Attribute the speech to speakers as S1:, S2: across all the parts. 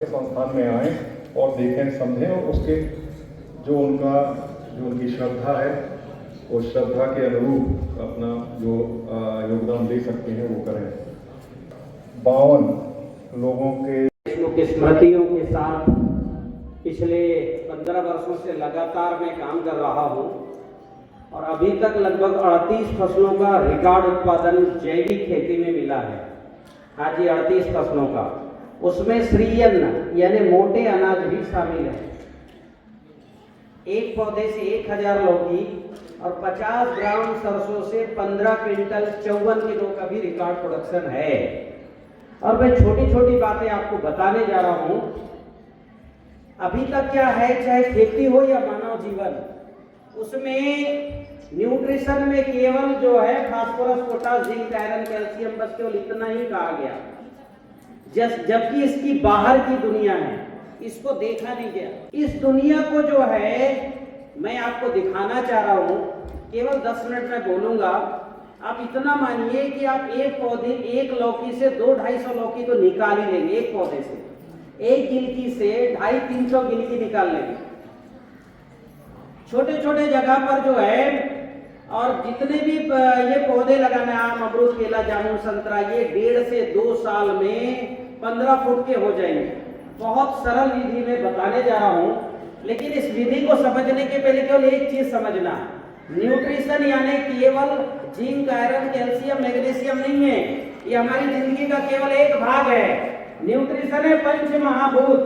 S1: संस्थान में आए और देखें, समझें और उसके जो उनकी श्रद्धा है वो श्रद्धा के अनुरूप अपना जो योगदान दे सकते हैं वो करें। 52 लोगों
S2: के स्मृतियों के साथ पिछले 15 वर्षों से लगातार मैं काम कर रहा हूँ और अभी तक लगभग 38 फसलों का रिकॉर्ड उत्पादन जैविक खेती में मिला है। हाँ जी, 38 फसलों का, उसमें श्रीअन्न यानी मोटे अनाज भी शामिल है। एक पौधे से 1000 लौकी और 50 ग्राम सरसों से 15 क्विंटल 54 किलो का भी रिकॉर्ड प्रोडक्शन है। और मैं छोटी छोटी बातें आपको बताने जा रहा हूं। अभी तक क्या है, चाहे खेती हो या मानव जीवन, उसमें न्यूट्रिशन में केवल जो है phosphorus, potash, zinc, iron, calcium, बस केवल इतना ही कहा गया। जबकि इसकी बाहर की दुनिया है, इसको देखा नहीं गया। इस दुनिया को जो है मैं आपको दिखाना चाह रहा हूं। केवल 10 मिनट में बोलूंगा। आप इतना मानिए कि आप एक पौधे, एक लौकी से 200-250 लौकी तो निकाल ही लेंगे। एक पौधे से, एक गिलकी से 250-300 गिलकी निकाल लेंगे। छोटे छोटे जगह पर जो है, और जितने भी ये पौधे लगाना है, आम, अमरूद, केला, जामुन, संतरा, ये 1.5 से 2 साल में 15 फुट के हो जाएंगे। बहुत सरल विधि में बताने जा रहा हूं, लेकिन इस विधि को समझने के पहले केवल एक चीज समझना, न्यूट्रिशन यानी केवल जिंक, आयरन, कैल्शियम, मैग्नीशियम नहीं है। ये हमारी जिंदगी का केवल एक भाग है। न्यूट्रिशन है पंच महाभूत।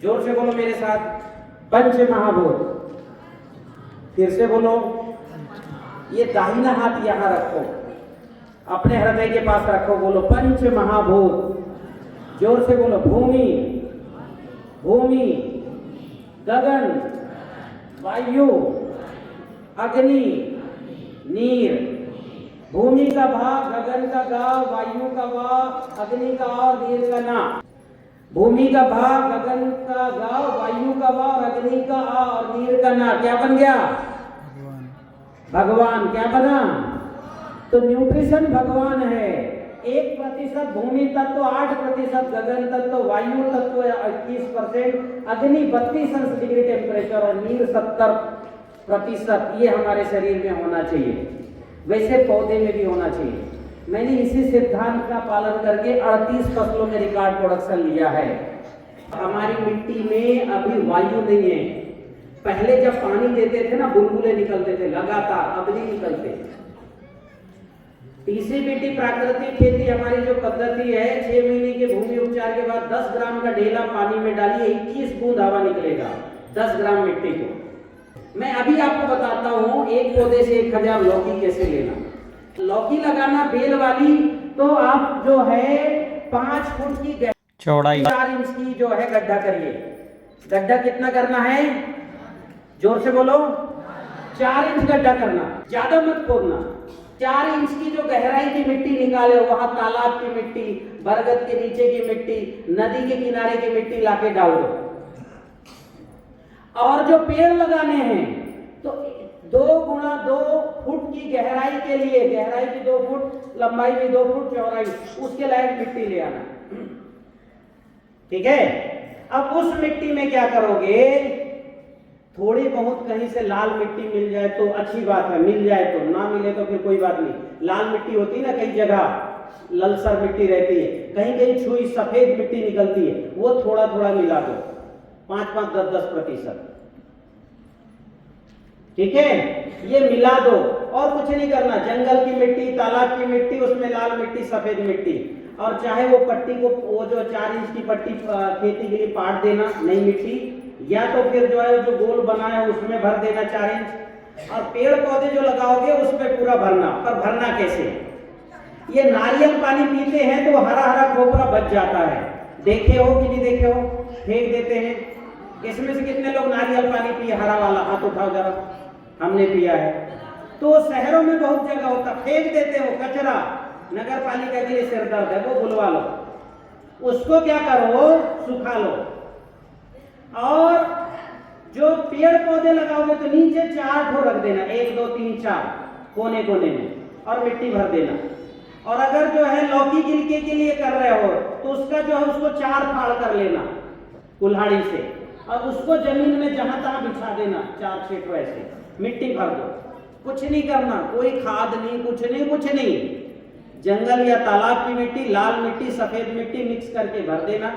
S2: जोर से बोलो मेरे साथ, पंच महाभूत। फिर से बोलो। ये दाहिना हाथ यहां रखो, अपने हृदय के पास रखो, बोलो पंच महाभूत। जोर से बोलो। भूमि, भूमि, गगन, वायु, अग्नि, नीर। भूमि का भा, गगन का गा, वायु का वा, अग्नि का आ, नीर का ना। भूमि का भा, गगन का गा, वायु का वा, अग्नि का आ और नीर का ना। क्या बन गया? भगवान। क्या बना? तो न्यूट्रिशन भगवान है। 1% भूमि तत्व, 8% गगन तत्व, वायु तत्व 21%, अग्नि 32 डिग्री टेम्परेचर और नीर 70%। ये हमारे शरीर में होना चाहिए, वैसे पौधे में भी होना चाहिए। मैंने इसी सिद्धांत का पालन करके 38 फसलों में रिकॉर्ड प्रोडक्शन लिया है। हमारी मिट्टी में अभी वायु नहीं है। पहले जब पानी देते थे ना, बुलबुले निकलते थे लगातार, अब नहीं निकलते। टीसीबीटी प्राकृतिक खेती हमारी जो पद्धति है, 6 महीने के भूमि उपचार के बाद 10 ग्राम का ढेला पानी में डालिए, 21 बूंद हवा निकलेगा 10 ग्राम मिट्टी को। मैं अभी आपको बताता हूं एक पौधे से 1000 लौकी कैसे लेना। लौकी लगाना बेल वाली, तो आप जो है 5 फुट की चौड़ाई, 4 इंच की जो है गड्ढा करिए। गड्ढा कितना करना है? जोर से बोलो। 4 इंच गड्ढा करना, ज्यादा मत खोदना। 4 इंच की जो गहराई की मिट्टी निकाले, वहां तालाब की मिट्टी, बरगद के नीचे की मिट्टी, नदी के किनारे की मिट्टी लाके डाल दो। और जो पेड़ लगाने हैं, तो 2 गुणा 2 फुट की गहराई के लिए, गहराई की 2 फुट, लंबाई भी 2 फुट, चौड़ाई, उसके लायक मिट्टी ले आना। ठीक है? अब उस मिट्टी में क्या करोगे? थोड़ी बहुत कहीं से लाल मिट्टी मिल जाए तो अच्छी बात है, मिल जाए तो, ना मिले तो फिर कोई बात नहीं। लाल मिट्टी होती है ना, कई जगह ललसर मिट्टी रहती है, कहीं कहीं छुई सफेद मिट्टी निकलती है, वो थोड़ा थोड़ा मिला दो, 5-5, 10-10%। ठीक है? ये मिला दो और कुछ नहीं करना। जंगल की मिट्टी, तालाब की मिट्टी, उसमें लाल मिट्टी, सफेद मिट्टी, और चाहे वो पट्टी को, वो जो 4 इंच की पट्टी खेती के लिए पाट देना, नई मिट्टी, या तो फिर जो है जो गोल बना है उसमें भर देना 4 इंच। और पेड़ पौधे जो लगाओगे उसमें पूरा भरना। पर भरना कैसे? ये नारियल पानी पीते हैं तो हरा हरा खोपरा बच जाता है, देखे हो कि नहीं देखे हो? फेंक देते हैं। इसमें से कितने लोग नारियल पानी पिए? हरा वाला हाथ उठाओ जरा। हमने पिया है। तो शहरों में बहुत जगह होता, फेंक देते हो कचरा। नगर पालिका के लिए सिरदर्द है, वो बुलवा लो। उसको क्या करो? सुखा लो। और जो पेड़ पौधे लगाओगे तो नीचे 4 ठो रख देना, 1, 2, 3, 4 कोने कोने में, और मिट्टी भर देना। और अगर जो है लौकी गिलके के लिए कर रहे हो तो उसका जो है उसको 4 फाड़ कर लेना कुल्हाड़ी से, और उसको जमीन में जहां तहां बिछा देना 4 छेट वैसे, मिट्टी भर दो, कुछ नहीं करना, कोई खाद नहीं, कुछ नहीं, जंगल या तालाब की मिट्टी, लाल मिट्टी, सफेद मिट्टी मिक्स करके भर देना।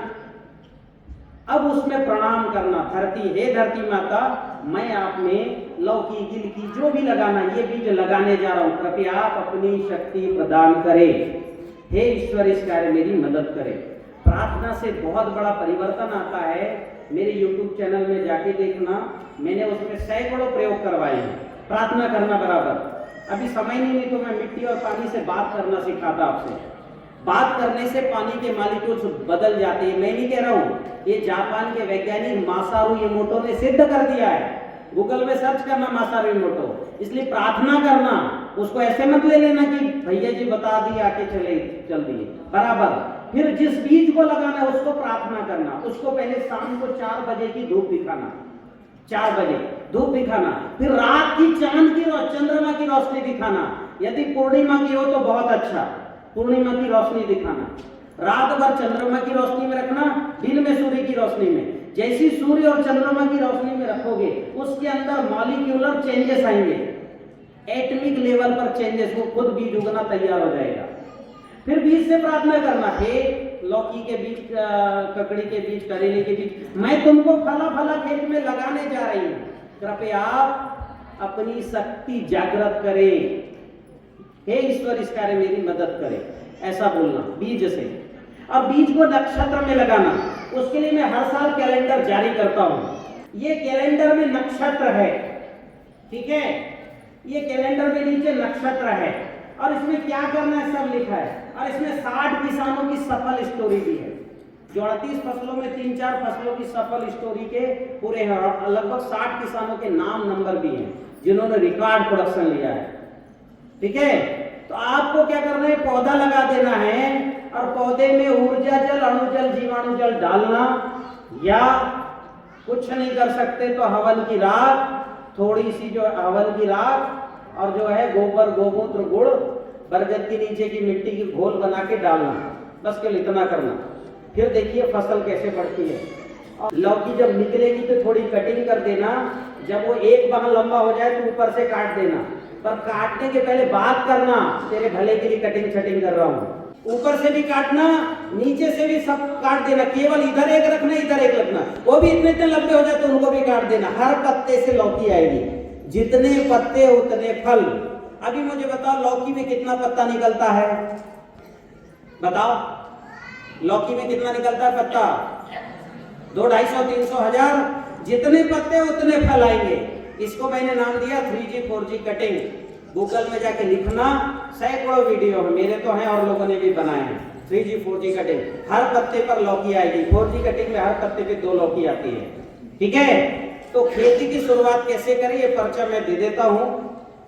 S2: अब उसमें प्रणाम करना, धरती, हे धरती माता, मैं आप में लौकी गिलकी जो भी लगाना, ये बीज लगाने जा रहा हूं, कृपया आप अपनी शक्ति प्रदान करें, हे ईश्वर इस कार्य मेरी मदद करें। प्रार्थना से बहुत बड़ा परिवर्तन आता है। मेरे YouTube चैनल में जाके देखना, मैंने उसमें सैकड़ों प्रयोग करवाए हैं, प्रार्थना करना बराबर। अभी समय नहीं तो मैं मिट्टी और पानी से बात करना सिखाता आपसे। बात करने से पानी के मालिक्यूल्स बदल जाते हैं। मैं नहीं कह रहा हूं, ये जापान के वैज्ञानिक मासारू इमोटो ने सिद्ध कर दिया है। गूगल में सर्च करना मासारू इमोटो। इसलिए प्रार्थना करना, उसको ऐसे मत ले लेना कि भैया जी बता दिए आके चल दिए, बराबर। फिर जिस बीज को लगाना है उसको प्रार्थना करना, उसको पहले शाम को 4 बजे की धूप दिखाना, 4 बजे धूप दिखाना, फिर रात की चांद की और चंद्रमा की रोशनी दिखाना। यदि पूर्णिमा की हो तो बहुत अच्छा, पूर्णिमा की रोशनी दिखाना, रात भर चंद्रमा की रोशनी में रखना, दिन में सूर्य की रोशनी में। जैसी सूर्य और चंद्रमा की रोशनी में रखोगे उसके अंदर मॉलिक्यूलर चेंजेस आएंगे, एटॉमिक लेवल पर चेंजेस, वो खुद बीज उगना तैयार हो जाएगा। फिर बीज से प्रार्थना करना, हे लौकी के बीज, ककड़ी के बीज, करेले के बीज, मैं तुमको फला खेत में लगाने जा रही हूं, कृपया आप अपनी शक्ति जागृत करें, हे ईश्वर इस कार्य मेरी मदद करे, ऐसा बोलना बीज से। और बीज को नक्षत्र में लगाना, उसके लिए मैं हर साल कैलेंडर जारी करता हूं। ये कैलेंडर में नक्षत्र है, ठीक है, ये कैलेंडर में नीचे नक्षत्र है, और इसमें क्या करना है सब लिखा है। और इसमें 60 किसानों की सफल स्टोरी भी है, जो 38 फसलों में 3-4 फसलों की सफल स्टोरी के पूरे हैं, और लगभग 60 किसानों के नाम नंबर भी हैं जिन्होंने रिकॉर्ड प्रोडक्शन लिया है, ठीक है। तो आपको क्या करना है, पौधा लगा देना है, और पौधे में ऊर्जा जल, अणुजल, जीवाणु जल डालना, या कुछ नहीं कर सकते तो हवन की राख, थोड़ी सी जो हवन की राख और जो है गोबर, गोमूत्र, गुड़, बरगद के नीचे की मिट्टी की घोल बना के डालना, बस केवल इतना करना। फिर देखिए फसल कैसे बढ़ती है। और लौकी जब निकलेगी तो थोड़ी कटिंग कर देना, जब वो एक बार लंबा हो जाए तो ऊपर से काट देना, पर काटने के पहले बात करना, तेरे भले के लिए कटिंग छटिंग कर रहा हूँ। ऊपर से भी काटना, नीचे से भी सब काट देना, केवल इधर एक रखना, इधर एक रखना, वो भी इतने लंबे हो जाए तो उनको भी काट देना। हर पत्ते से लौकी आएगी, जितने पत्ते उतने फल। अभी मुझे बताओ लौकी में कितना पत्ता निकलता है, बताओ लौकी में कितना निकलता है पत्ता? 200, 250, 300, 1000, जितने पत्ते उतने फल आएंगे। इसको मैंने नाम दिया 3G 4G कटिंग। गूगल में जाके लिखना, सैकड़ों वीडियो है, मेरे तो हैं और लोगों ने भी बनाए हैं। 3G 4G कटिंग, हर पत्ते पर लौकी आएगी। 4G कटिंग में हर पत्ते पे 2 लौकी आती है, ठीक है। तो खेती की शुरुआत कैसे करें ये पर्चा मैं दे देता हूँ,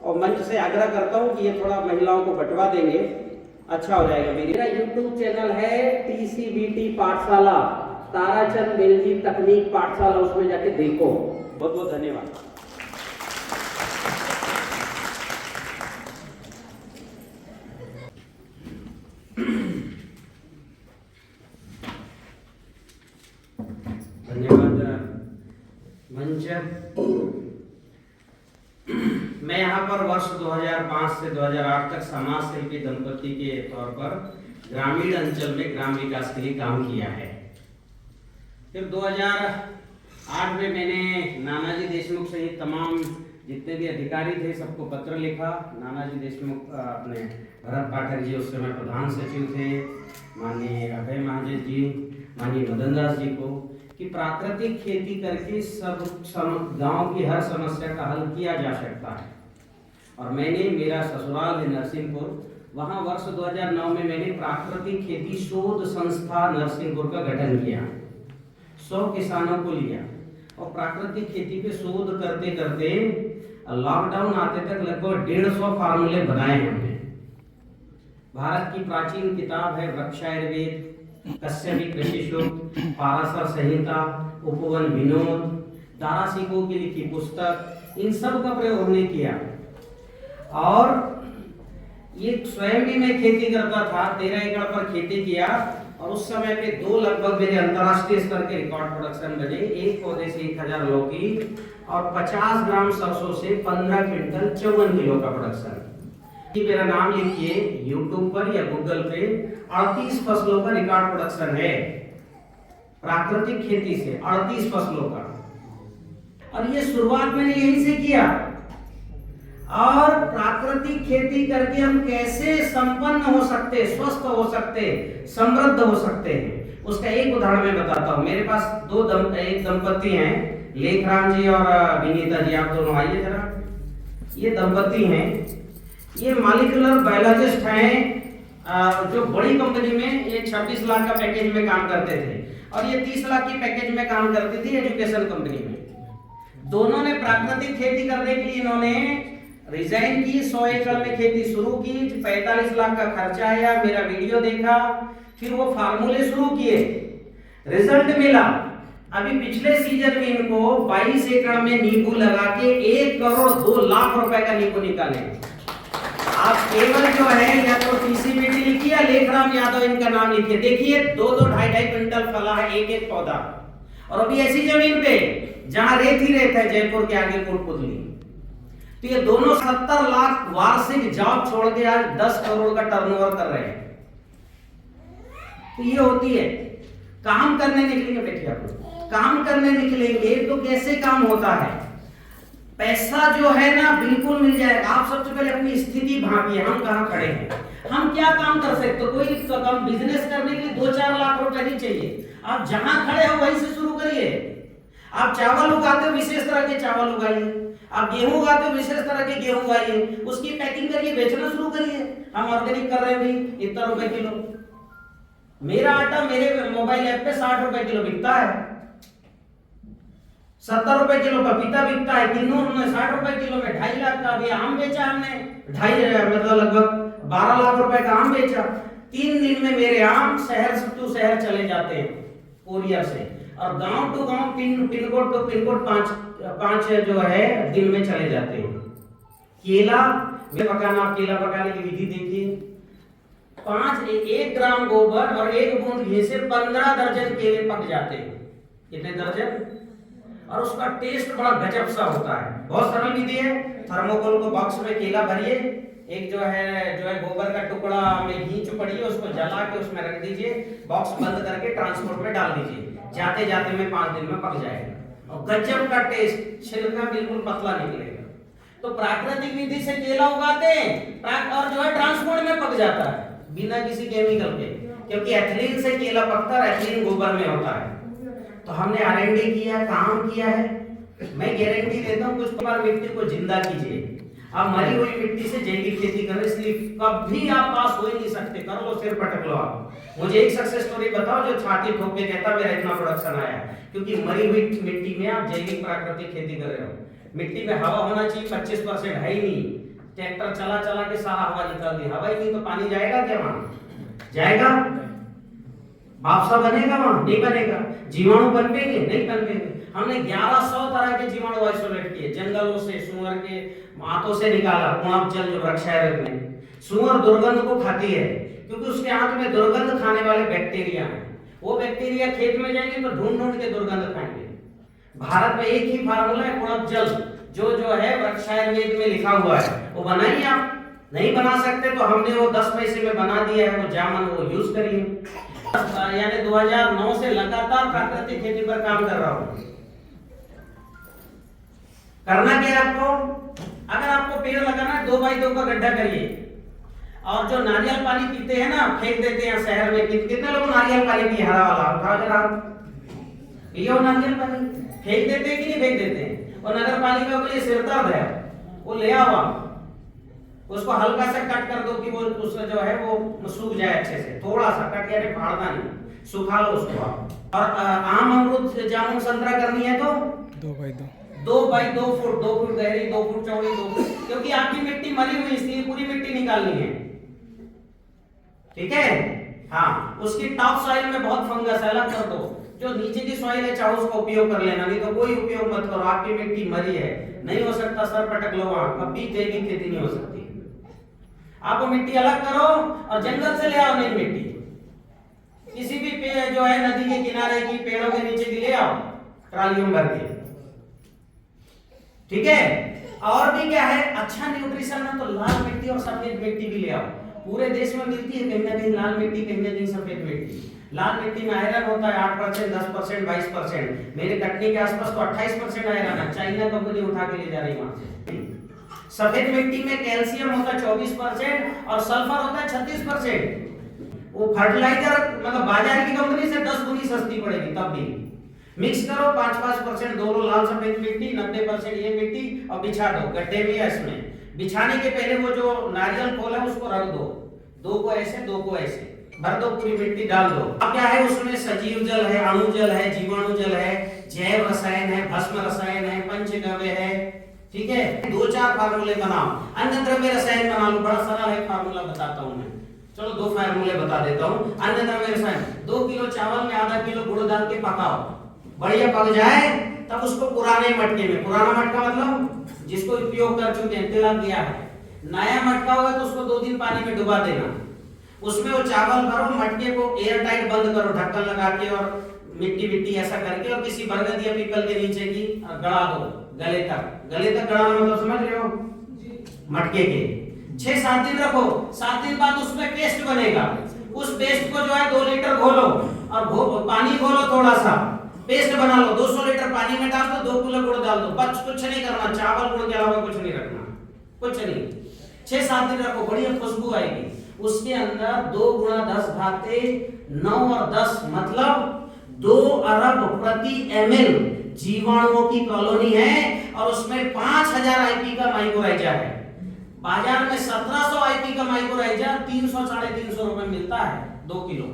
S2: और मंच से आग्रह करता हूँ कि ये थोड़ा महिलाओं को बंटवा देंगे, अच्छा हो जाएगा। मेरा YouTube चैनल है TCBT पाठशाला, ताराचंद बेलजी तकनीक पाठशाला, उसमें जाके देखो। बहुत बहुत धन्यवाद। धन्यवाद मंच। मैं यहाँ पर वर्ष 2005 से 2008 तक समाज सेवी दंपति के तौर पर ग्रामीण अंचल में ग्राम विकास के लिए काम किया है। फिर 2008 में मैंने नानाजी देशमुख सहित तमाम जितने भी अधिकारी थे सबको पत्र लिखा। नानाजी देशमुख अपने भरत पाठक जी उस समय प्रधान सचिव थे, माननीय अभय महाजन जी, माननीय मदन दास जी को, कि प्राकृतिक खेती करके सब गांव की हर समस्या का हल किया जा सकता है। और मैंने, मेरा ससुराल है नरसिंहपुर, वहां वर्ष 2009 में मैंने प्राकृतिक खेती शोध संस्था नरसिंहपुर का गठन किया। 100 किसानों को लिया और प्राकृतिक खेती पे शोध करते करते लॉकडाउन आते तक लगभग 150 फार्मूले बनाए हमने। भारत की प्राचीन किताब है वृक्षायुर्वेद, कश्यपी कृषि सूक्त, पाराशर संहिता, उपवन विनोद, दारासिको की लिखी पुस्तक, इन सब का प्रयोग हमने किया। और ये स्वयं भी मैं खेती करता था, 13 एकड़ पर खेती किया और उस समय पे 2 लगभग मेरे अंतर्राष्ट्रीय स्तर के रिकॉर्ड प्रोडक्शन बने। एक पौधे से 1000 लौकी और 50 ग्राम सरसों से 15 क्विंटल 54 किलो का प्रोडक्शन। मेरा नाम लिखिए यूट्यूब पर या गूगल पे, 38 फसलों का रिकॉर्ड प्रोडक्शन है प्राकृतिक खेती से, 38 फसलों का। और ये शुरुआत मैंने यहीं से किया। और प्राकृतिक खेती करके हम कैसे संपन्न हो सकते, स्वस्थ हो सकते, समृद्ध हो सकते हैं, उसका एक उदाहरण मैं बताता हूँ। मेरे पास एक दंपति हैं, लेखराम जी और विनीता जी, आप दोनों आइए जरा। ये दंपति हैं, ये मॉलिक्यूलर बायोलॉजिस्ट हैं, जो बड़ी कंपनी में ये 26 लाख का पैकेज में काम करते थे और ये 30 लाख की पैकेज में काम करती थी एजुकेशन कंपनी में। दोनों ने प्राकृतिक खेती करने के लिए इन्होंने रिजाइन की, 100 एकड़ में खेती शुरू की, 45 लाख का खर्चा आया, मेरा वीडियो देखा, फिर वो फार्मूले शुरू किए, रिजल्ट मिला। अभी पिछले सीजन में इनको 22 एकड़ में नींबू लगा के 1 करोड़ 2 लाख रुपए का नींबू निकाले। आप केवल जो है या तो टीसीबीटी लिखिए या लेखराम यादव इनका नाम लिखिए, देखिए 2-2, 2.5 क्विंटल फला है एक पौधा। और अभी ऐसी जमीन पे जहां रेत ही रेत है, जयपुर के आगे कोटपुतली, तो ये दोनों 70 लाख वार्षिक जॉब छोड़ के आज 10 करोड़ का टर्नओवर कर रहे हैं। तो ये होती है, काम करने निकलेंगे, बैठिए आप लोग, काम करने निकलेंगे तो कैसे काम होता है। पैसा जो है ना बिल्कुल मिल जाएगा। आप सबसे पहले अपनी स्थिति भांपिए, हम कहां खड़े हैं, हम क्या काम कर सकते हो। कोई काम बिजनेस करने के लिए 2-4 लाख रुपए नहीं चाहिए, आप जहां खड़े हो वहीं से शुरू करिए। आप चावल उगाते हो, विशेष तरह के चावल उगाइए। आप गेहूं उगाते हो, विशेष तरह के गेहूं उगाइए, उसकी पैकिंग करिए, बेचना शुरू करिए। हम ऑर्गेनिक कर रहे हैं भाई, इतना रुपए किलो। मेरा आटा मेरे मोबाइल ऐप पे 60 रुपए किलो बिकता है, 70 रुपए किलो पपीता बिकता है, तीनों 60 रुपए किलो में 2.5 लाख का अभी आम बेचा हमने, 2.5 मतलब लगभग 12 लाख रुपए का आम बेचा। 3 दिन में मेरे आम शहर टू शहर चले जाते हैं कोरियर से, और गांव टू गांव, pin code to pin code 5 जो है दिन में चले जाते हैं। केला में पकाना, केला पकाने की विधि देखिए, 1 ग्राम गोबर और 1 बूंद घी से 15 दर्जन केले पक जाते हैं। कितने दर्जन? और उसका टेस्ट बड़ा गजब सा होता है। बहुत सरल विधि है। थर्मोकोल को बॉक्स में केला भरिए, एक जो है गोबर का टुकड़ा में घी चुपड़िए, उसको जला के उसमें रख दीजिए, बॉक्स बंद करके ट्रांसपोर्ट में डाल दीजिए, जाते जाते में 5 दिन में पक जाएगा और गजब का टेस्ट, छिलका बिल्कुल पतला निकलेगा। तो प्राकृतिक विधि से केला उगाते हैं और जो है ट्रांसपोर्ट में पक जाता है बिना किसी केमिकल के, क्योंकि एथिलीन से केला पकता है, एथिलीन गोबर में होता है। तो हमने R&D किया, काम किया है। मैं गारंटी देता हूँ, कुछ बार मिट्टी को जिंदा कीजिए। आप मरी हुई मिट्टी से जैविक खेती करें, इसलिए कभी आप पास हो ही नहीं सकते। कर लो, सिर पटक लो। आप मुझे एक सक्सेस स्टोरी बताओ जो छाती ठोक के कहता मेरा इतना प्रोडक्शन आया, क्योंकि मरी हुई मिट्टी में आप जैविक प्राकृतिक खेती कर रहे हो। मिट्टी में हवा होना चाहिए, 25% है ही नहीं। ट्रैक्टर चला चला के सारा हवा निकाल दी, हवा ही नहीं तो पानी जाएगा क्या? वहां जाएगा? बापसा बनेगा? वहां नहीं बनेगा। जीवाणु पनपेंगे? नहीं पनपेंगे। हमने 1100 तरह के जीवाणु आइसोलेट किए, जंगलों से, सुअर के आंतों से निकाला। कुआं जल जो वृक्ष है में सुअर दुर्गंध को खाती है, क्योंकि उसके आंत में दुर्गंध खाने वाले बैक्टीरिया हैं। वो बैक्टीरिया खेत में जाएंगे तो ढूंढ ढूंढ के दुर्गंध खाएंगे। भारत में एक ही फार्मूला है, कुणप जल, जो है वृक्षायुर्वेद में लिखा हुआ है, वो बनाइए। आप नहीं बना सकते तो हमने वो 10 पैसे में बना दिया है, वो जामन, वो यूज करिए। यानी 2009 से लगातार प्राकृतिक खेती पर काम कर रहा हूं। करना क्या है आपको? अगर आपको पेड़ लगाना है, 2x2 का गड्ढा करिए। और जो नारियल पानी पीते हैं ना, फेंक देते हैं शहर में, कितने लोग नारियल पानी पिए? हरा वाला उठाओ जरा, पियो नारियल पानी। फेंक देते हैं कि नहीं फेंक देते हैं? और नगर पालिका के लिए सिर दर्द है, वो ले आओ, उसको हल्का सा कट कर दो कि वो उसका जो है वो सूख जाए अच्छे से। थोड़ा सा कट, यानी फाड़ना नहीं, सुखा लो उसको आप। और आम, अमरूद, जामुन, संतरा करनी है तो 2x2 फुट, 2 फुट गहरी, 2 फुट चौड़ी, 2 फुट, क्योंकि आपकी मिट्टी मरी हुई, इसलिए पूरी मिट्टी निकालनी है। ठीक है? हाँ, उसकी टॉप सॉइल में बहुत फंगस है, अलग कर दो। जो नीचे की सॉइल है, चाहे उसका उपयोग कर लेना, नहीं तो कोई उपयोग मत करो। आपकी मिट्टी मरी है, नहीं हो सकता, सर पटक लो, वहां कभी जैविक खेती नहीं हो सकती। आप वो मिट्टी अलग करो और जंगल से ले आओ नई मिट्टी, किसी भी पेड़ जो है नदी के किनारे की पेड़ों के नीचे की ले आओ ट्रालियों में भर के, ठीक है। और भी क्या है अच्छा न्यूट्रिशन है तो लाल मिट्टी और सफेद मिट्टी भी ले आओ, पूरे देश में मिलती है कहीं ना कहीं लाल मिट्टी, कहीं ना कहीं सफेद मिट्टी। लाल मिट्टी में आयरन होता है 8%, 10%, 22%, मेरे कटनी के आसपास तो 28% आयरन है, चाइना कंपनी उठा के ले जा रही वहां से। सफेद मिट्टी में कैल्शियम होता है 24% और सल्फर होता है 36%। वो फर्टिलाइजर मतलब बाजार की कंपनी से 10 गुनी सस्ती पड़ेगी, तब भी मिक्स करो 5-5% दोनों लाल सफेद मिट्टी, 90% ये मिट्टी और बिछा दो, गड्ढे भी है इसमें। बिछाने के पहले वो जो नारियल खोल है उसको रख दो, 2 को ऐसे 2 को ऐसे भर दो, पूरी मिट्टी डाल दो। अब क्या है उसमें सजीव जल है, अणु जल है, जीवाणु जल है, जैव रसायन है, भस्म रसायन है, पंचगव्य है, ठीक है। 2-4 फार्मूले बनाओ, अन्य द्रव्य रसायन बना लो, बड़ा सरल है फार्मूला बताता हूं मैं, चलो 2 फार्मूले बता देता हूं। अन्य द्रव्य रसायन 2 किलो चावल में आधा किलो गुड़ डाल के पकाओ, बढ़िया पक जाए तब उसको पुराने मटके में, पुराना मटका मतलब जिसको उपयोग कर चुके हैं, तिलक दिया है, नया मटका होगा तो उसको 2 दिन पानी में डुबा देना, उसमें वो चावल भरो, मटके को एयर टाइट बंद करो ढक्कन लगा के और मिट्टी मिट्टी ऐसा करके और किसी बरगद या पीपल के नीचे की गड़ा दो गले तक गड़ाना मतलब समझ रहे हो मटके के। 6-7 दिन रखो, 7 दिन बाद उसमें पेस्ट बनेगा, उस पेस्ट को जो है 2 लीटर घोलो और पानी घोलो थोड़ा सा, पेस्ट बना लो, 200 लीटर पानी में डाल दो, 2 किलो गुड़ डाल दो, बस कुछ नहीं करना, चावल गुड़ के अलावा कुछ नहीं रखना, कुछ नहीं। 6-7 दिन रखो, बढ़िया खुशबू आएगी। उसके अंदर 2 × 10 घाते 9 और 10 मतलब 2 अरब प्रति ml जीवाणुओं की कॉलोनी है और उसमें 5000 आईपी का माइक्रोराइजा है। बाजार में 1700 आईपी का माइक्रोराइजा 300-350 रुपए मिलता है 2 किलो,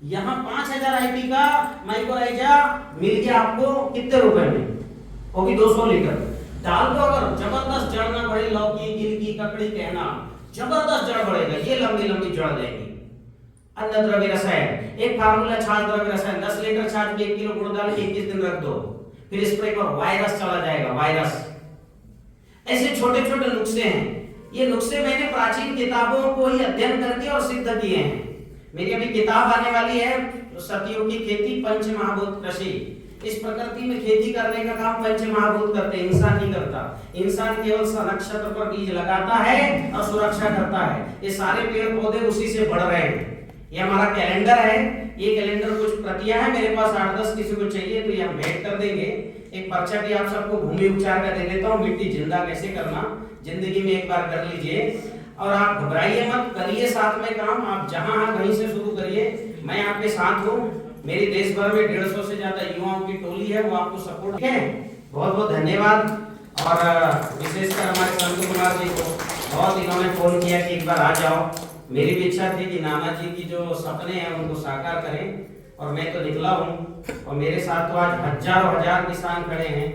S2: यहाँ 5000 आईपी का माइक्रोराइजा मिल गया आपको कितने रुपए में, वो भी 200 लीटर डाल दो। अगर जबरदस्त जड़ ना बढ़े, लौकी गिलकी ककड़ी कहना जबरदस्त जड़ बढ़ेगा, ये लंबी लंबी जड़ देगी। अन्य द्रव्य रसायन एक फार्मूला, छाछ द्रव्य रसायन 10 लीटर छाछ में 1 किलो गुड़ डाल के 21 दिन रख दो, फिर स्प्रे करो, वायरस चला जाएगा, वायरस। ऐसे छोटे छोटे नुस्खे हैं, ये नुस्खे मैंने प्राचीन किताबों को ही अध्ययन करके और सिद्ध किए हैं। मेरी अभी किताब आने वाली है सतयुग की खेती, पंच महाभूत कृषि। इस प्रकृति में खेती करने का काम पंच महाभूत करते हैं, इंसान नहीं करता। इंसान केवल नक्षत्र पर बीज लगाता है और सुरक्षा करता है, ये सारे पेड़ पौधे उसी से बढ़ रहे हैं। ये हमारा कैलेंडर है, ये कैलेंडर कुछ प्रतियां है मेरे पास 8-10, किसी को चाहिए तो ये हम भेंट कर देंगे। एक पर्चा भी आप सबको भूमि उपचार का दे देता हूँ, मिट्टी जिंदा कैसे करना, जिंदगी में एक बार कर लीजिए और आप घबराइए मत, करिए साथ में काम, आप जहां हैं वहीं से शुरू करिए, मैं आपके साथ हूँ। मेरी देश भर में 150 से ज्यादा युवाओं की टोली है, वो आपको सपोर्ट है। बहुत बहुत धन्यवाद। और विशेषकर हमारे संत कुमार जी को बहुत इन्होंने फोन किया कि एक बार आ जाओ। मेरी भी इच्छा थी कि नाना जी की जो सपने हैं उनको साकार करें और मैं तो निकला हूँ। और मेरे साथ तो आज हजारों हजार किसान खड़े हैं,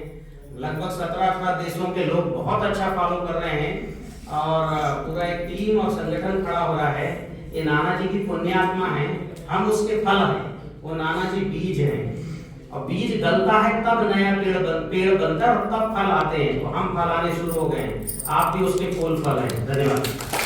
S2: लगभग 17-18 देशों के लोग बहुत अच्छा फॉलो कर रहे हैं और पूरा एक टीम और संगठन खड़ा हो रहा है। ये नाना जी की पुण्यात्मा है, हम उसके फल हैं। वो नाना जी बीज हैं और बीज गलता है तब नया पेड़ बनता है और तब फल आते हैं। तो हम फल आने शुरू हो गए हैं, आप भी उसके फूल फल हैं। धन्यवाद।